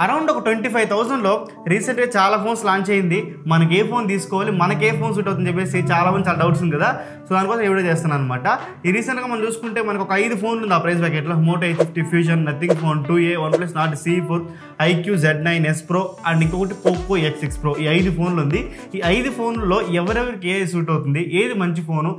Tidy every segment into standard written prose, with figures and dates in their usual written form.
Around ఒక 25,000లో రీసెంట్గా చాలా ఫోన్స్ లాంచ్ అయింది. మనకి ఏ ఫోన్ తీసుకోవాలి, మనకి ఏ ఫోన్ సూట్ అవుతుందని చెప్పేసి చాలా మంది చాలా డౌట్స్ ఉంది కదా. సో దానికోసం ఈ వీడియో చేస్తున్నాను అనమాట. ఈ రీసెంట్గా మనం చూసుకుంటే మనకు ఒక 5 ఫోన్లు ఉంది ఆ ప్రైస్ బ్యాకెట్లో. Moto H50 Fusion, Nothing phone 2A, OnePlus Nord C4, IQ Z9 S Pro and ఇంకొకటి పోకో X6 Pro. ఈ 5 ఫోన్లు ఉంది. ఈ 5 ఫోన్లలో ఎవరెవరికి ఏది సూట్ అవుతుంది, ఏది మంచి ఫోను,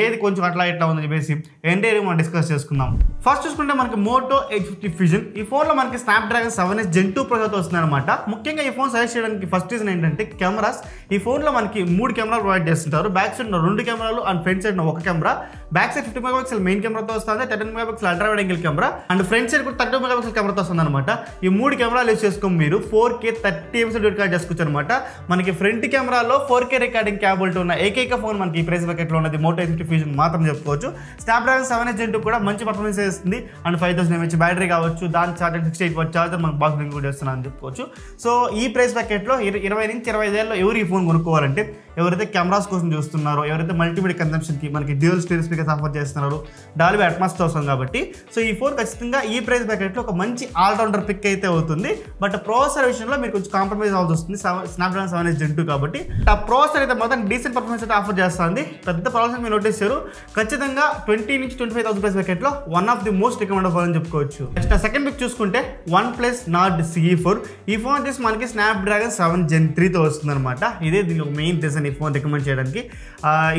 ఏది కొంచెం అట్లా ఇట్లా ఉందని చెప్పేసి ఏంటి మనం డిస్కస్ చేసుకుందాం. ఫస్ట్ చూసుకుంటే మనకి మోటో H50 ఫ్యూజన్. ఈ ఫోన్లో మనకి స్నాప్డ్రాగన్ 7S Gen 2 ప్రాసెసర్తో వస్తుంది అనమాట. ముఖ్యంగా ఈ ఫోన్ సజెస్ట్ చేయడానికి ఫస్ట్ రీజన్ ఏంటంటే కెమెరాస్. ఈ ఫోన్లో మనకి 3 కెమెరాలు ప్రొవైడ్ చేస్తుంటారు. బ్యాక్ సైడ్ 2 కెమెరాలు and front side 1 camera. Back side 50 megapixel main కెమెరాతో వస్తుంది, 13 megapixel ultra wide angle camera and front side కూడా 30 మెగాపిక్సెల్ కెమెరాతో వస్తుంది అనమాట. ఈ 3 కెమెరాలు యూస్ చేసుకొని మీరు 4K 30 ఎపిసోడ్ రికార్డ్ చేసుకోవచ్చు అనమాట. మనకి ఫ్రంట్ కెమెరాలో 4K రికార్డింగ్ క్యాపబిలిటీ ఉన్న ఏకైక ఫోన్ మనకి ఈ ప్రైస్ బకెట్లో ఉన్నది మోటో H50 ఫ్యూజన్ మాత్రం చెప్పుకోవచ్చు. స్నాప్డ్రాగన్ 7S Gen 2 కూడా మంచి పర్ఫార్మెన్స్ ఇస్తుంది అండ్ 5000 mAh బ్యాటరీ కావచ్చు, దాని చార్జర్ 68 వాట్ చార్జర్ మనకు బాక్స్ ఇంక్లూడ్ చేస్తున్నాను అని చెప్పుకోవచ్చు. సో ఈ ప్రైస్ బకెట్లో 20 నుంచి 25 ఏళ్ళలో ఎవరు ఈ ఫోన్ కొనుక్కోవాలంటే ఎవరైతే కెమెరాస్ కోసం చూస్తున్నారో, ఎవరైతే మల్టీమీడియా కన్సంప్షన్కి మనకి డ్యూయల్ స్టీరియో స్పీకర్స్ ఆఫర్ చేస్తున్నారో, డాల్బీ అట్మాస్తో వస్తుంది కాబట్టి సో ఈ ఫోన్ ఖచ్చితంగా ఈ ప్రైస్ బ్యాకెట్లో ఒక మంచి ఆల్రౌండర్ పిక్ అయితే అవుతుంది. బట్ ప్రాసెసర్ విషయంలో మీరు కొంచెం కాంప్రమైజ్ అవ్వాల్సి వస్తుంది. స్నాప్డ్రాగన్ 7S Gen 2 కాబట్టి ఆ ప్రాసెసర్ అయితే మాత్రం డీసెంట్ పర్ఫార్మెన్స్ అయితే ఆఫర్ చేస్తుంది. పెద్ద ప్రాసెసర్ మీరు నోటీస్ చేశారు. ఖచ్చితంగా 20 నుంచి 25,000 ప్రైస్ బ్యాకెట్లో one of the most recommended phone అని చెప్పుకోవచ్చు. నెక్స్ట్ సెకండ్ పిక్ చూసుకుంటే OnePlus Nord C4. ఈ ఫోన్ వచ్చేసి మనకి స్నాప్డ్రాగన్ 7 Gen 3తో వస్తుంది అనమాట. ఇదే దీని ఒక మెయిన్ రీజన్ ఈ ఫోన్ రికమెండ్ చేయడానికి.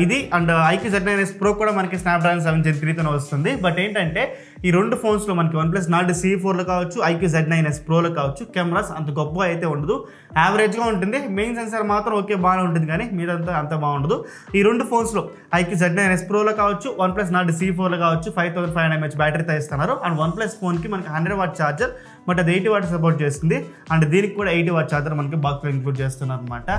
ఇది and IQ Z9 S Pro కూడా మనకి స్నాప్డ్రాగన్ 7 Gen 3తోనే వస్తుంది. బట్ ఏంటంటే ఈ 2 ఫోన్స్లో మనకి OnePlus Nord C4లో కావచ్చు, IQ Z9 S Proలో కావచ్చు కెమెరాస్ అంత గొప్పగా అయితే ఉండదు, యావరేజ్గా ఉంటుంది. మెయిన్ సెన్సార్ మాత్రం ఓకే బాగానే ఉంటుంది, కానీ మీదంతా అంత బాగుండదు. ఈ 2 ఫోన్స్లో IQ Z9 S Proలో కావచ్చు, OnePlus Nord C4లో కావచ్చు 5500 mAh బ్యాటరీతో ఇస్తున్నారు. అండ్ OnePlus ఫోన్కి మనకి 100 వాట్ ఛార్జర్, బట్ అది 80 వాట్ సపోర్ట్ చేస్తుంది అండ్ దీనికి కూడా 80 వాట్ ఛార్జర్ మనకి బాక్స్లో ఇంక్లూడ్ చేస్తున్నారు అనమాట.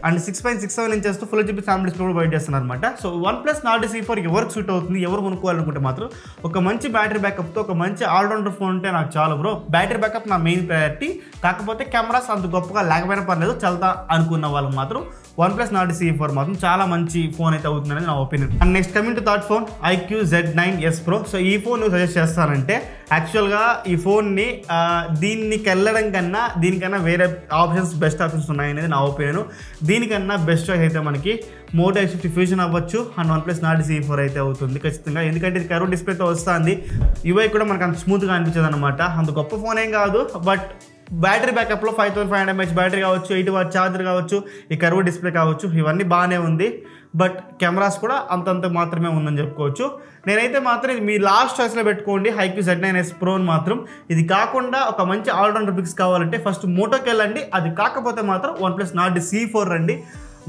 And 6.67 inches full HD family display కూడా బయట చేస్తున్నారు అనమాట. సో OnePlus Nord C4 ఎవరికి సూట్ అవుతుంది, ఎవరు కొనుక్కోవాలనుకుంటే మాత్రం ఒక మంచి బ్యాటరీ బ్యాకప్తో ఒక మంచి ఆల్రౌండర్ ఫోన్ ఉంటే నాకు చాలు బ్రో. బ్యాటరీ బ్యాకప్ నా మెయిన్ ప్రయారిటీ, కాకపోతే కెమెరాస్ అంత గొప్పగా లేకపోయినా పర్లేదు చల్తా అనుకున్న వాళ్ళకి మాత్రం OnePlus Nord C4 మాత్రం చాలా మంచి ఫోన్ అయితే అవుతుంది అనేది నా opinion. And next coming to third phone IQ Z9 S Pro. So ఈ ఫోన్ నువ్వు సజెస్ట్ చేస్తానంటే యాక్చువల్గా ఈ ఫోన్ని దీనికి వెళ్ళడం కన్నా దీనికన్నా వేరే ఆప్షన్స్ బెస్ట్ ఆప్షన్స్ ఉన్నాయనేది నా ఒపీనియన్. దీనికన్నా బెస్ట్ చాయిస్ అయితే మనకి మోటో H50 ఫ్యూజన్ అవ్వచ్చు అండ్ OnePlus Nord C4 అయితే అవుతుంది ఖచ్చితంగా. ఎందుకంటే ఇది కర్వ్ డిస్ప్లేతో వస్తుంది. UI కూడా మనకు అంత స్మూత్గా అనిపించదు అనమాట. అంత గొప్ప ఫోన్ ఏం కాదు, బట్ బ్యాటరీ బ్యాకప్లో 5500 mAh బ్యాటరీ కావచ్చు, 80 వాట్ ఛార్జర్ కావచ్చు, ఈ కర్వ్ డిస్ప్లే కావచ్చు, ఇవన్నీ బాగానే ఉంది. బట్ కెమెరాస్ కూడా అంతంత మాత్రమే ఉందని చెప్పుకోవచ్చు. నేనైతే మాత్రం ఇది మీ లాస్ట్ చాయిస్లో పెట్టుకోండి IQ Z9 S Pro మాత్రం. ఇది కాకుండా ఒక మంచి ఆల్రౌండర్ పిక్స్ కావాలంటే ఫస్ట్ మోటోకి వెళ్ళండి. అది కాకపోతే మాత్రం OnePlus Nord C4 రండి.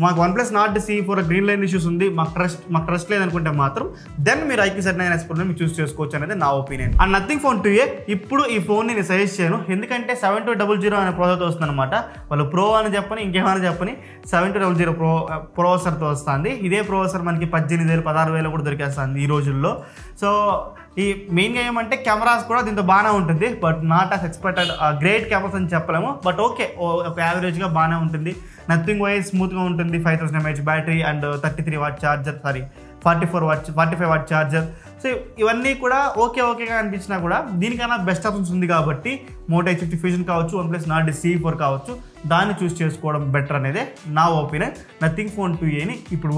మాకు OnePlus Nord C4 green line issues ఉంది, మాకు ట్రస్ట్ లేదనుకుంటే మాత్రం దెన్ మీరు IQ Z9 S Pro మీరు చూస్ చేసుకోవచ్చు అనేది నా opinion. And nothing phone 2A ఇప్పుడు ఈ ఫోన్ నేను సజెస్ట్ చేయను, ఎందుకంటే 7200 అనే ప్రాసెసర్తో వస్తుంది అనమాట. వాళ్ళు ప్రో అని చెప్పని ఇంకేమైనా చెప్పని 7200 ప్రాసెసర్తో వస్తుంది. ఇదే ప్రాసెసర్ మనకి 18,000 16,000 కూడా దొరికేస్తుంది ఈ రోజుల్లో. సో ఈ మెయిన్గా ఏమంటే కెమెరాస్ కూడా దీంతో బాగానే ఉంటుంది, but not as expected great cameras అని చెప్పలేము. బట్ ఓకే, ఒక యావరేజ్గా బాగానే ఉంటుంది. నథింగ్ వైజ్ స్మూత్గా ఉంటుంది. 5000 mAh battery and 33 what charger, 45 what charger. So ఇవన్నీ కూడా ఓకేగా అనిపించినా కూడా దీనికన్నా బెస్ట్ ఆప్షన్స్ ఉంది కాబట్టి మోటో H50 ఫ్యూజన్ కావచ్చు, OnePlus Nord C4 కావచ్చు, దాన్ని చూస్ చేసుకోవడం బెటర్ అనేది నా ఒపీనియన్. నథింగ్ ఫోన్ 2Aని ఇప్పుడు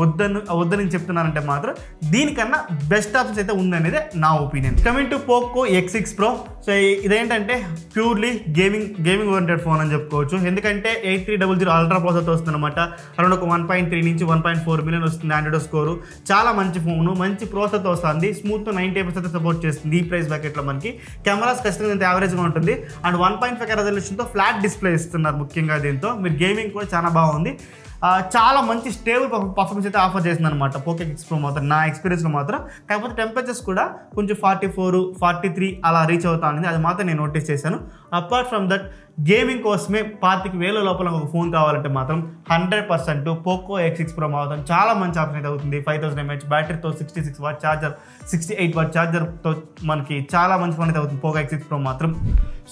వద్దని చెప్తున్నానంటే మాత్రం దీనికన్నా బెస్ట్ ఆప్షన్స్ అయితే ఉందనేదే నా opinion. Coming to Poco X6 Pro. So ఇదేంటంటే ప్యూర్లీ గేమింగ్ ఓరియంటెడ్ ఫోన్ అని చెప్పుకోవచ్చు. ఎందుకంటే 8300 అల్ట్రా ప్రాసెసర్తో వస్తుంది అనమాట. అరౌండ్ ఒక 1.3 నుంచి 1.4 మిలియన్ వస్తుంది ఆండ్రాయిడ్ స్కోరు. చాలా మంచి ఫోను, మంచి ప్రాసెసర్తో వస్తుంది. స్మూత్ 90% సపోర్ట్ చేస్తుంది ఈ ప్రైస్ బ్యాకెట్లో. మనకి కెమెరాస్ ఖచ్చితంగా ఇంత యావరేజ్గా ఉంటుంది అండ్ 1.5K రెజల్యూషన్తో ఫ్లాట్ డిస్ప్లే ఇస్తున్నారు. ముఖ్యంగా దీంతో మీరు గేమింగ్ కూడా చాలా బాగుంది. చాలా మంచి స్టేబుల్ పర్ఫార్మెన్స్ అయితే ఆఫర్ చేసింది అనమాట పోకో X Pro మాత్రం, నా ఎక్స్పీరియన్స్లో మాత్రం. కాకపోతే టెంపరేచర్స్ కూడా కొంచెం 44, 43 అలా రీచ్ అవుతా ఉంది, అది మాత్రం నేను నోటీస్ చేశాను. అపార్ట్ ఫ్రమ్ దట్ గేమింగ్ కోసమే 25,000 లోపల ఒక ఫోన్ కావాలంటే మాత్రం 100% పోకో X6 Pro మాత్రం చాలా మంచి ఆప్షన్ అయితే అవుతుంది. 5000 mAh బ్యాటరీతో 66 వాట్ ఛార్జర్, 68 వాట్ ఛార్జర్తో మనకి చాలా మంచి ఫోన్ అయితే అవుతుంది పోకో X6 Pro మాత్రం.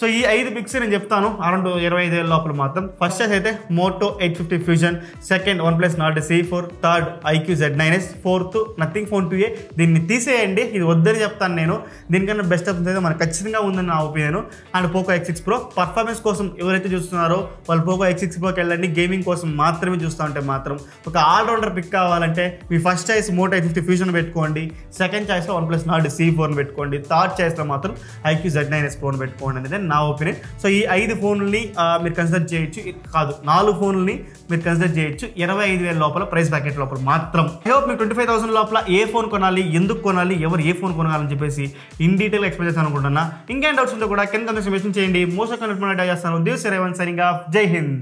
సో ఈ 5 పిక్స్ నేను చెప్తాను అరౌండ్ 25,000 లోపల మాత్రం. ఫస్ట్ చాయిస్ అయితే Moto 850 Fusion, second OnePlus Nord C4, third IQ Z9s, fourth Nothing phone 2a. దీన్ని తీసేయండి, ఇది వద్దని చెప్తాను నేను. దీనికన్నా బెస్ట్ ఆప్షన్ అయితే మనకు ఖచ్చితంగా ఉందని నా opinion. And Poco X6 Pro performance కోసం ఎవరైతే చూస్తున్నారో వాళ్ళు పోకో X6 Proకి వెళ్ళండి. గేమింగ్ కోసం మాత్రమే చూస్తూ ఉంటే మాత్రం ఒక ఆల్రౌండర్ పిక్ కావాలంటే మీ ఫస్ట్ చాయిస్ మోటో 850 ఫ్యూజన్ పెట్టుకోండి, సెకండ్ చాయిస్లో OnePlus Nord C4 పెట్టుకోండి, థర్డ్ చాయిస్లో మాత్రం IQ Z9s ఫోన్ పెట్టుకోండి అనేది నా ఒపీనియన్. సో ఈ 5 ఫోన్లని మీరు కన్సిడర్ చేయొచ్చు, కాదు 4 ఫోన్లని మీరు కన్సిడర్ చేయొచ్చు 25,000 లోపల ప్రైస్ బ్రాకెట్ లోపల మాత్రం. ఐ హోప్ మీకు 25,000 లోపల ఏ ఫోన్ కొనాలి, ఎందుకు కొనాలి, ఎవరు ఏ ఫోన్ కొనాలని చెప్పేసి ఇన్ డీటెయిల్ ఎక్స్ప్లెయిన్ చేస్తాను అనుకుంటున్నా. ఇంకేం డౌట్స్ ఉంటే కూడా కింద మెన్షన్ చేయండి. మోస్ట్ కనెక్ట్ చేస్తాను. This Revanth signing off. జై హింద్.